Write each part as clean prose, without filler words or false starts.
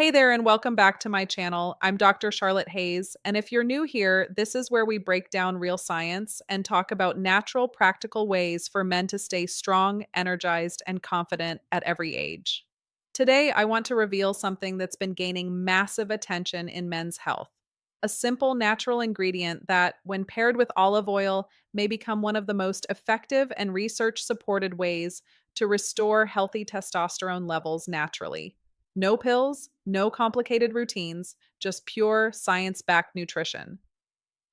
Hey there, and welcome back to my channel. I'm Dr. Charlotte Hayes, and if you're new here, this is where we break down real science and talk about natural, practical ways for men to stay strong, energized, and confident at every age. Today, I want to reveal something that's been gaining massive attention in men's health. A simple natural ingredient that, when paired with olive oil, may become one of the most effective and research supported ways to restore healthy testosterone levels naturally. No pills, no complicated routines, just pure science backed nutrition.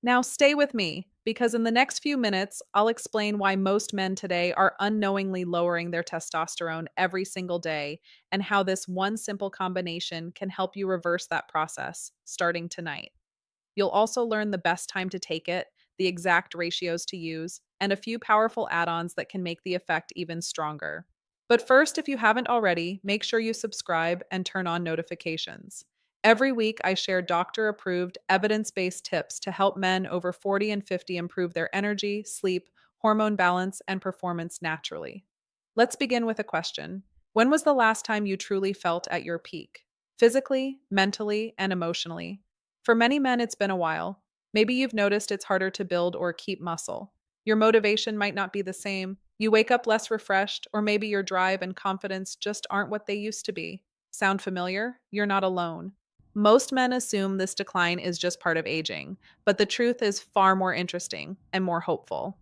Now, stay with me, because in the next few minutes, I'll explain why most men today are unknowingly lowering their testosterone every single day and how this one simple combination can help you reverse that process starting tonight. You'll also learn the best time to take it, the exact ratios to use, and a few powerful add ons that can make the effect even stronger. But first, if you haven't already, make sure you subscribe and turn on notifications. Every week, I share doctor approved, evidence based tips to help men over 40 and 50 improve their energy, sleep, hormone balance, and performance naturally. Let's begin with a question. When was the last time you truly felt at your peak? Physically, mentally, and emotionally. For many men, it's been a while. Maybe you've noticed it's harder to build or keep muscle. Your motivation might not be the same. You wake up less refreshed, or maybe your drive and confidence just aren't what they used to be. Sound familiar? You're not alone. Most men assume this decline is just part of aging, but the truth is far more interesting and more hopeful.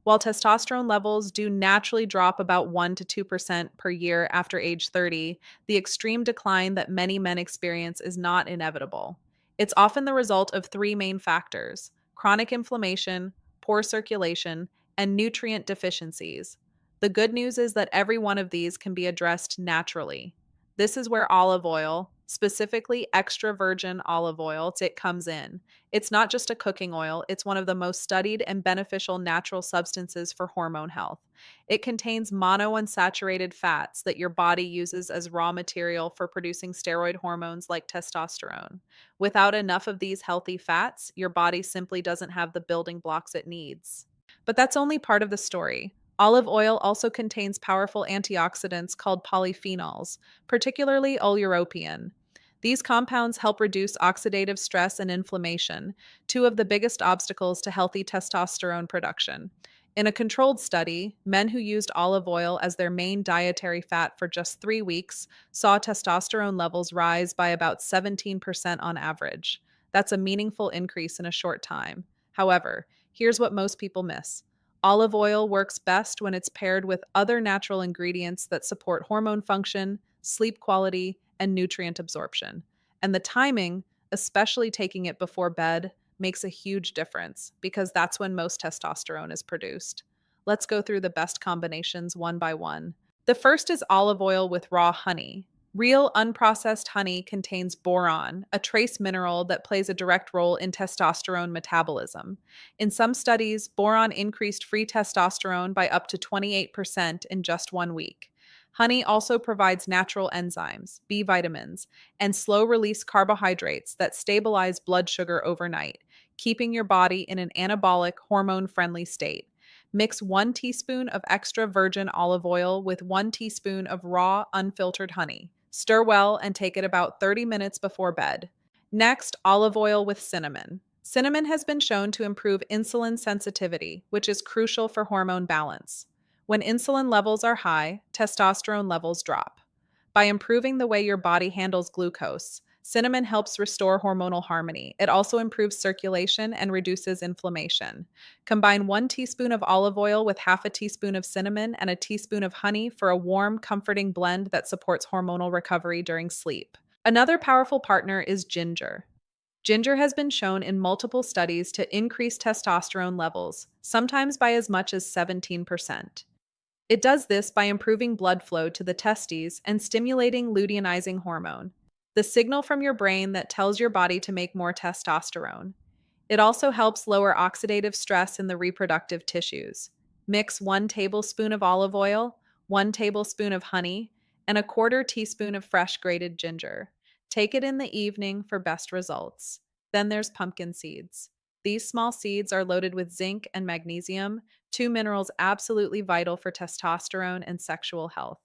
While testosterone levels do naturally drop about 1 to 2% per year after age 30, the extreme decline that many men experience is not inevitable. It's often the result of three main factors: chronic inflammation, poor circulation, and nutrient deficiencies. The good news is that every one of these can be addressed naturally. This is where olive oil, specifically extra virgin olive oil, it comes in. It's not just a cooking oil, it's one of the most studied and beneficial natural substances for hormone health. It contains monounsaturated fats that your body uses as raw material for producing steroid hormones like testosterone. Without enough of these healthy fats, your body simply doesn't have the building blocks it needs. But that's only part of the story. Olive oil also contains powerful antioxidants called polyphenols, particularly oleuropein. These compounds help reduce oxidative stress and inflammation, two of the biggest obstacles to healthy testosterone production. In a controlled study, men who used olive oil as their main dietary fat for just 3 weeks saw testosterone levels rise by about 17% on average. That's a meaningful increase in a short time. However, here's what most people miss. Olive oil works best when it's paired with other natural ingredients that support hormone function, sleep quality, and nutrient absorption. And the timing, especially taking it before bed, makes a huge difference because that's when most testosterone is produced. Let's go through the best combinations one by one. The first is olive oil with raw honey. Real unprocessed honey contains boron, a trace mineral that plays a direct role in testosterone metabolism. In some studies, boron increased free testosterone by up to 28% in just 1 week. Honey also provides natural enzymes, B vitamins, and slow release carbohydrates that stabilize blood sugar overnight, keeping your body in an anabolic, hormone friendly state. Mix 1 teaspoon of extra virgin olive oil with 1 teaspoon of raw, unfiltered honey. Stir well and take it about 30 minutes before bed. Next, olive oil with cinnamon. Cinnamon has been shown to improve insulin sensitivity, which is crucial for hormone balance. When insulin levels are high, testosterone levels drop. By improving the way your body handles glucose, cinnamon helps restore hormonal harmony. It also improves circulation and reduces inflammation. Combine 1 teaspoon of olive oil with half a teaspoon of cinnamon and a teaspoon of honey for a warm, comforting blend that supports hormonal recovery during sleep. Another powerful partner is ginger. Ginger has been shown in multiple studies to increase testosterone levels, sometimes by as much as 17%. It does this by improving blood flow to the testes and stimulating luteinizing hormone, the signal from your brain that tells your body to make more testosterone. It also helps lower oxidative stress in the reproductive tissues. Mix 1 tablespoon of olive oil, 1 tablespoon of honey, and a quarter teaspoon of fresh grated ginger. Take it in the evening for best results. Then there's pumpkin seeds. These small seeds are loaded with zinc and magnesium, two minerals absolutely vital for testosterone and sexual health.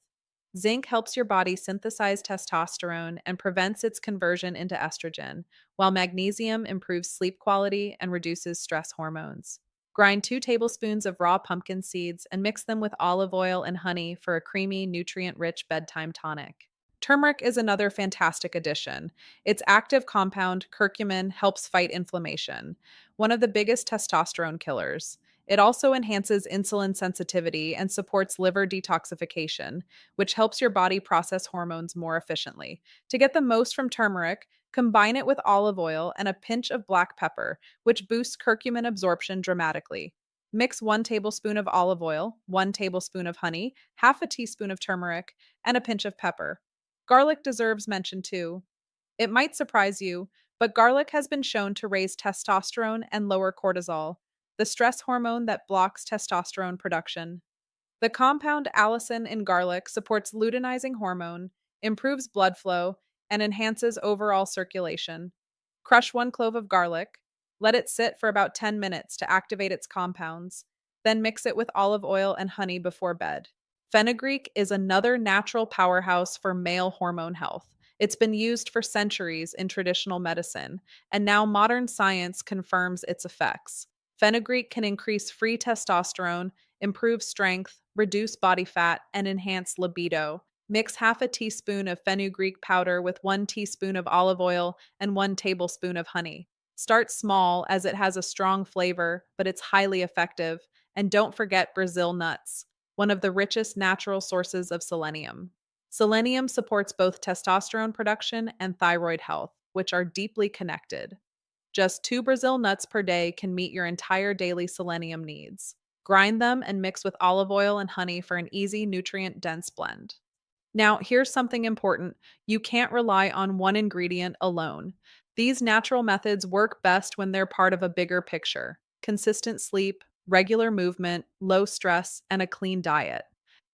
Zinc helps your body synthesize testosterone and prevents its conversion into estrogen, while magnesium improves sleep quality and reduces stress hormones. Grind 2 tablespoons of raw pumpkin seeds and mix them with olive oil and honey for a creamy, nutrient rich bedtime tonic. Turmeric is another fantastic addition. Its active compound, curcumin, helps fight inflammation, one of the biggest testosterone killers. It also enhances insulin sensitivity and supports liver detoxification, which helps your body process hormones more efficiently. To get the most from turmeric, combine it with olive oil and a pinch of black pepper, which boosts curcumin absorption dramatically. Mix 1 tablespoon of olive oil, 1 tablespoon of honey, half a teaspoon of turmeric, and a pinch of pepper. Garlic deserves mention too. It might surprise you, but garlic has been shown to raise testosterone and lower cortisol, the stress hormone that blocks testosterone production. The compound allicin in garlic supports luteinizing hormone, improves blood flow, and enhances overall circulation. Crush 1 clove of garlic, let it sit for about 10 minutes to activate its compounds, then mix it with olive oil and honey before bed. Fenugreek is another natural powerhouse for male hormone health. It's been used for centuries in traditional medicine, and now modern science confirms its effects. Fenugreek can increase free testosterone, improve strength, reduce body fat, and enhance libido. Mix half a teaspoon of fenugreek powder with 1 teaspoon of olive oil and 1 tablespoon of honey. Start small as it has a strong flavor, but it's highly effective. And don't forget Brazil nuts, one of the richest natural sources of selenium. Selenium supports both testosterone production and thyroid health, which are deeply connected. Just 2 Brazil nuts per day can meet your entire daily selenium needs. Grind them and mix with olive oil and honey for an easy, nutrient dense blend. Now, here's something important: you can't rely on one ingredient alone. These natural methods work best when they're part of a bigger picture: consistent sleep, regular movement, low stress, and a clean diet.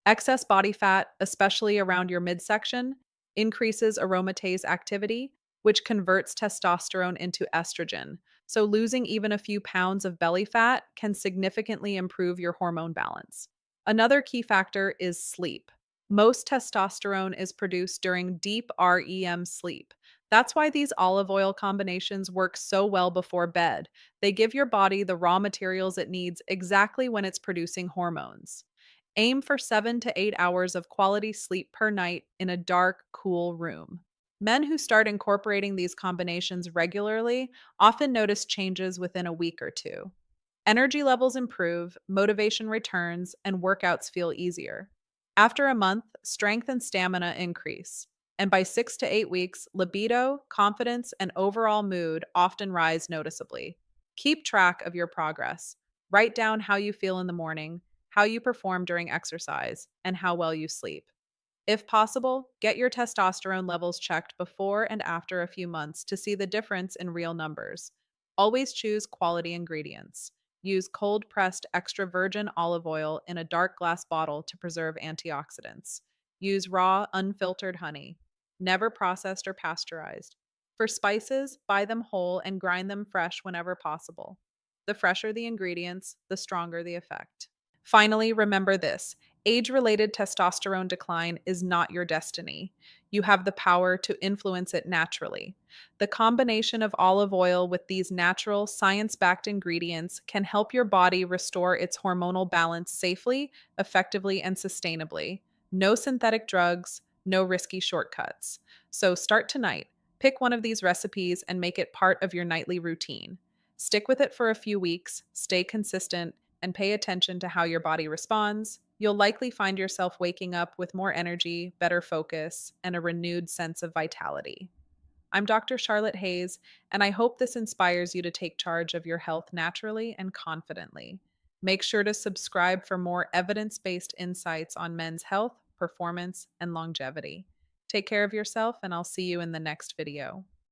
Excess body fat, especially around your midsection, increases aromatase activity, which converts testosterone into estrogen. So, losing even a few pounds of belly fat can significantly improve your hormone balance. Another key factor is sleep. Most testosterone is produced during deep REM sleep. That's why these olive oil combinations work so well before bed. They give your body the raw materials it needs exactly when it's producing hormones. Aim for 7 to 8 hours of quality sleep per night in a dark, cool room. Men who start incorporating these combinations regularly often notice changes within a week or two. Energy levels improve, motivation returns, and workouts feel easier. After a month, strength and stamina increase. And by 6 to 8 weeks, libido, confidence, and overall mood often rise noticeably. Keep track of your progress. Write down how you feel in the morning, how you perform during exercise, and how well you sleep. If possible, get your testosterone levels checked before and after a few months to see the difference in real numbers. Always choose quality ingredients. Use cold pressed extra virgin olive oil in a dark glass bottle to preserve antioxidants. Use raw, unfiltered honey, never processed or pasteurized. For spices, buy them whole and grind them fresh whenever possible. The fresher the ingredients, the stronger the effect. Finally, remember this: age related testosterone decline is not your destiny. You have the power to influence it naturally. The combination of olive oil with these natural, science backed ingredients can help your body restore its hormonal balance safely, effectively, and sustainably. No synthetic drugs, no risky shortcuts. So start tonight. Pick one of these recipes and make it part of your nightly routine. Stick with it for a few weeks, stay consistent, and pay attention to how your body responds. You'll likely find yourself waking up with more energy, better focus, and a renewed sense of vitality. I'm Dr. Charlotte Hayes, and I hope this inspires you to take charge of your health naturally and confidently. Make sure to subscribe for more evidence based insights on men's health, performance, and longevity. Take care of yourself, and I'll see you in the next video.